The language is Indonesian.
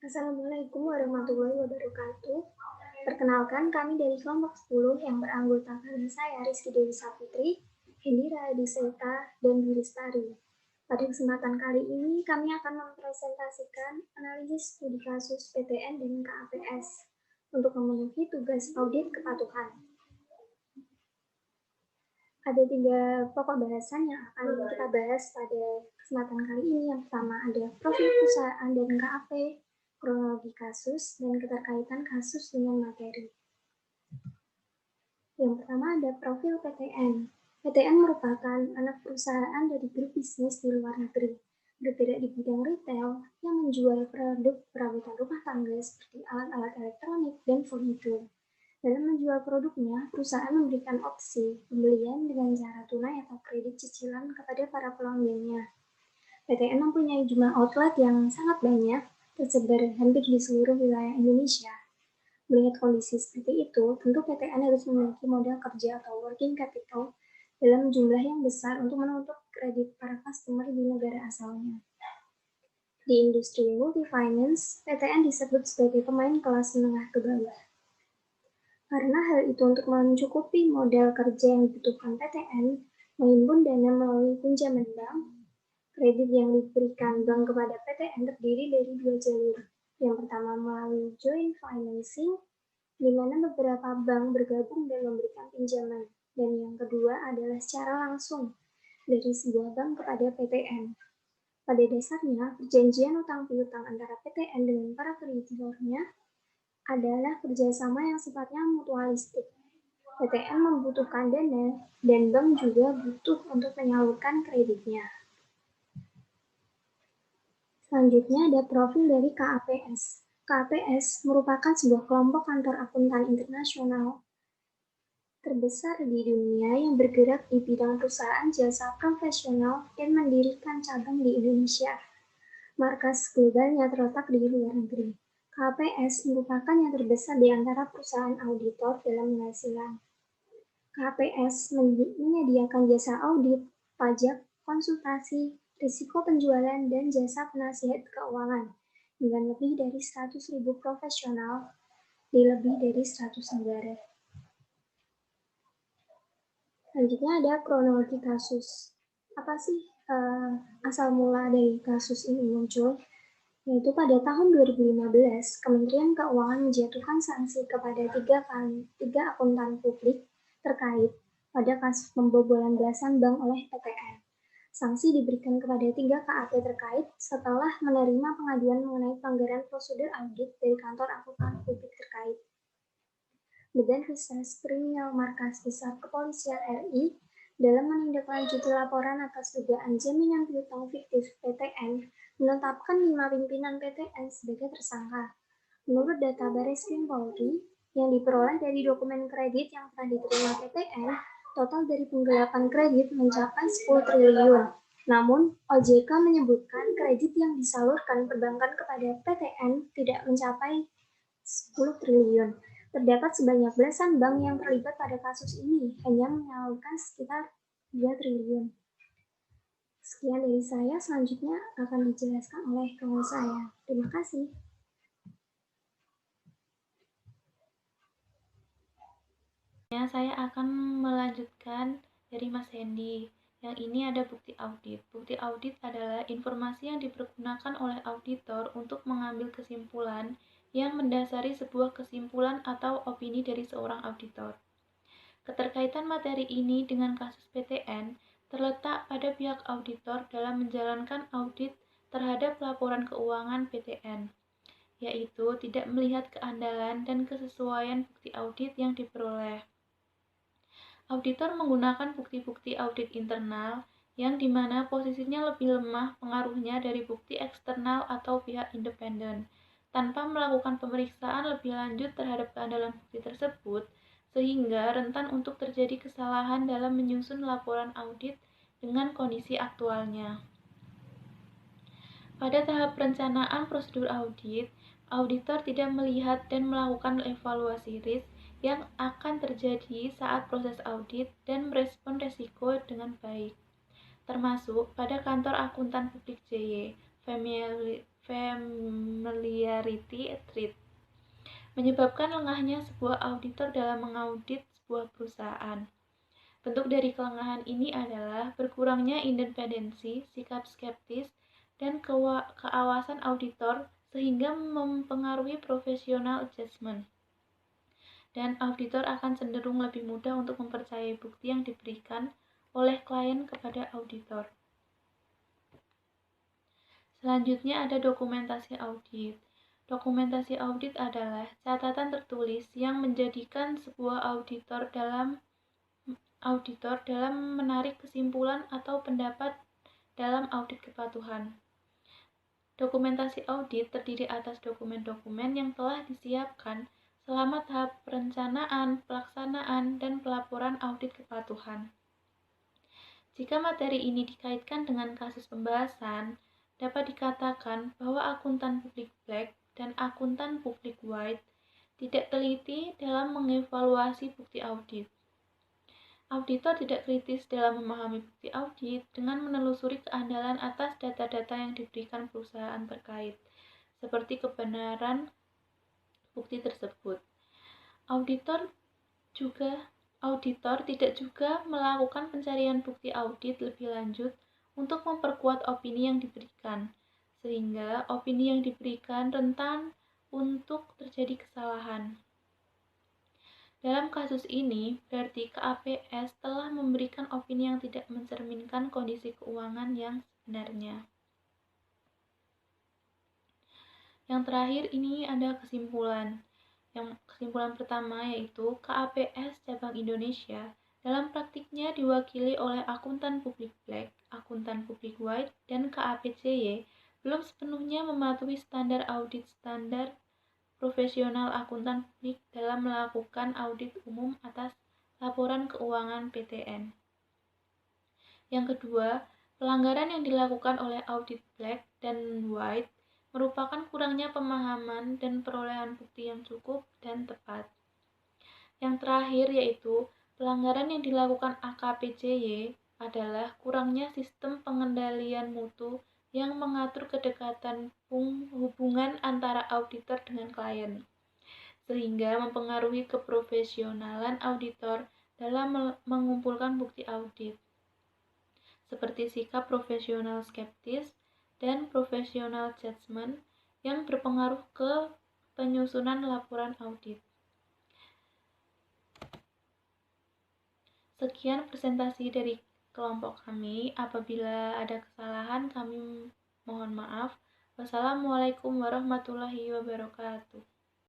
Assalamualaikum warahmatullahi wabarakatuh. Perkenalkan, kami dari kelompok 10 yang beranggotakan saya, Rizky Dewi Saputri, Hendira Adiseta, dan Dwi Lestari. Pada kesempatan kali ini, kami akan mempresentasikan analisis studi kasus PTN dan KAPS untuk memenuhi tugas audit kepatuhan. Ada 3 pokok bahasan yang akan kita bahas pada kesempatan kali ini. Yang pertama ada profil perusahaan dan KAP, kronologi kasus, dan keterkaitan kasus dengan materi. Yang pertama ada profil PTN. PTN merupakan anak perusahaan dari grup bisnis di luar negeri, bergerak di bidang retail yang menjual produk perabotan rumah tangga seperti alat-alat elektronik dan furnitur. Dalam menjual produknya, perusahaan memberikan opsi pembelian dengan cara tunai atau kredit cicilan kepada para pelanggannya. PTN mempunyai jumlah outlet yang sangat banyak, tersebar hampir di seluruh wilayah Indonesia. Melihat kondisi seperti itu, tentu PTN harus memiliki modal kerja atau working capital dalam jumlah yang besar untuk menutup kredit para customer di negara asalnya. Di industri multi-finance, PTN disebut sebagai pemain kelas menengah ke bawah. Karena hal itu untuk mencukupi modal kerja yang dibutuhkan PTN, menghimpun dana melalui pinjaman bank, kredit yang diberikan bank kepada PTN terdiri dari 2 jalur. Yang pertama melalui joint financing, di mana beberapa bank bergabung dan memberikan pinjaman. Dan yang kedua adalah secara langsung dari sebuah bank kepada PTN. Pada dasarnya, perjanjian utang piutang antara PTN dengan para kreditornya adalah kerjasama yang sifatnya mutualistik. PTN membutuhkan dana, dan bank juga butuh untuk menyalurkan kreditnya. Selanjutnya ada profil dari KAPS. KAPS merupakan sebuah kelompok kantor akuntan internasional terbesar di dunia yang bergerak di bidang perusahaan jasa profesional dan mendirikan cabang di Indonesia. Markas globalnya terletak di luar negeri. KPS merupakan yang terbesar di antara perusahaan auditor dalam penghasilan. KPS menyediakan jasa audit, pajak, konsultasi, risiko penjualan, dan jasa penasihat keuangan dengan lebih dari 100.000 profesional di lebih dari 100 negara. Selanjutnya ada kronologi kasus. Apa sih asal mula dari kasus ini muncul? Yaitu pada tahun 2015, Kementerian Keuangan menjatuhkan sanksi kepada 3 akuntan publik terkait pada kasus pembobolan belasan bank oleh PTN. Sanksi diberikan kepada 3 KAP terkait setelah menerima pengaduan mengenai pelanggaran prosedur audit dari kantor akuntan publik terkait. Badan Reserse Kriminal Markas Besar Kepolisian RI dalam menindaklanjuti laporan atas dugaan jaminan piutang fiktif PTN menetapkan 5 pimpinan PTN sebagai tersangka. Menurut data Bareskrim Polri yang diperoleh dari dokumen kredit yang pernah diterima PTN, total dari penggelapan kredit mencapai 10 triliun. Namun, OJK menyebutkan kredit yang disalurkan perbankan kepada PTN tidak mencapai 10 triliun. Terdapat sebanyak belasan bank yang terlibat pada kasus ini, hanya menyalurkan sekitar 2 triliun. Sekian dari saya, selanjutnya akan dijelaskan oleh kawan saya. Terima kasih. Saya akan melanjutkan dari Mas Hendy. Yang ini ada bukti audit. Bukti audit adalah informasi yang dipergunakan oleh auditor untuk mengambil kesimpulan yang mendasari sebuah kesimpulan atau opini dari seorang auditor. Keterkaitan materi ini dengan kasus PTN terletak pada pihak auditor dalam menjalankan audit terhadap laporan keuangan PTN, yaitu tidak melihat keandalan dan kesesuaian bukti audit yang diperoleh. Auditor menggunakan bukti-bukti audit internal yang dimana posisinya lebih lemah pengaruhnya dari bukti eksternal atau pihak independen. Tanpa melakukan pemeriksaan lebih lanjut terhadap keandalan bukti tersebut, sehingga rentan untuk terjadi kesalahan dalam menyusun laporan audit dengan kondisi aktualnya. Pada tahap perencanaan prosedur audit, auditor tidak melihat dan melakukan evaluasi risk yang akan terjadi saat proses audit dan merespon risiko dengan baik, termasuk pada kantor akuntan publik JY, familiarity trait, menyebabkan lengahnya sebuah auditor dalam mengaudit sebuah perusahaan. Bentuk dari kelengahan ini adalah berkurangnya independensi, sikap skeptis, dan keawasan auditor sehingga mempengaruhi professional judgment. Dan auditor akan cenderung lebih mudah untuk mempercayai bukti yang diberikan oleh klien kepada auditor. Selanjutnya ada dokumentasi audit. Dokumentasi audit adalah catatan tertulis yang menjadikan sebuah auditor dalam menarik kesimpulan atau pendapat dalam audit kepatuhan. Dokumentasi audit terdiri atas dokumen-dokumen yang telah disiapkan selama tahap perencanaan, pelaksanaan, dan pelaporan audit kepatuhan. Jika materi ini dikaitkan dengan kasus pembahasan, dapat dikatakan bahwa akuntan publik black dan akuntan publik white tidak teliti dalam mengevaluasi bukti audit. Auditor tidak kritis dalam memahami bukti audit dengan menelusuri keandalan atas data-data yang diberikan perusahaan terkait, seperti kebenaran bukti tersebut. Auditor tidak juga melakukan pencarian bukti audit lebih lanjut untuk memperkuat opini yang diberikan, sehingga opini yang diberikan rentan untuk terjadi kesalahan. Dalam kasus ini, berarti KAPS telah memberikan opini yang tidak mencerminkan kondisi keuangan yang sebenarnya. Yang terakhir ini ada kesimpulan. Kesimpulan pertama yaitu KAPS Cabang Indonesia dalam praktiknya diwakili oleh akuntan publik black, akuntan publik white, dan KAPCY belum sepenuhnya mematuhi standar audit standar profesional akuntan publik dalam melakukan audit umum atas laporan keuangan PTN. Yang kedua, pelanggaran yang dilakukan oleh audit black dan white merupakan kurangnya pemahaman dan perolehan bukti yang cukup dan tepat. Yang terakhir yaitu pelanggaran yang dilakukan AKPCY adalah kurangnya sistem pengendalian mutu yang mengatur kedekatan hubungan antara auditor dengan klien, sehingga mempengaruhi keprofesionalan auditor dalam mengumpulkan bukti audit, seperti sikap profesional skeptis dan profesional judgment yang berpengaruh ke penyusunan laporan audit. Sekian presentasi dari kelompok kami. Apabila ada kesalahan, kami mohon maaf. Wassalamualaikum warahmatullahi wabarakatuh.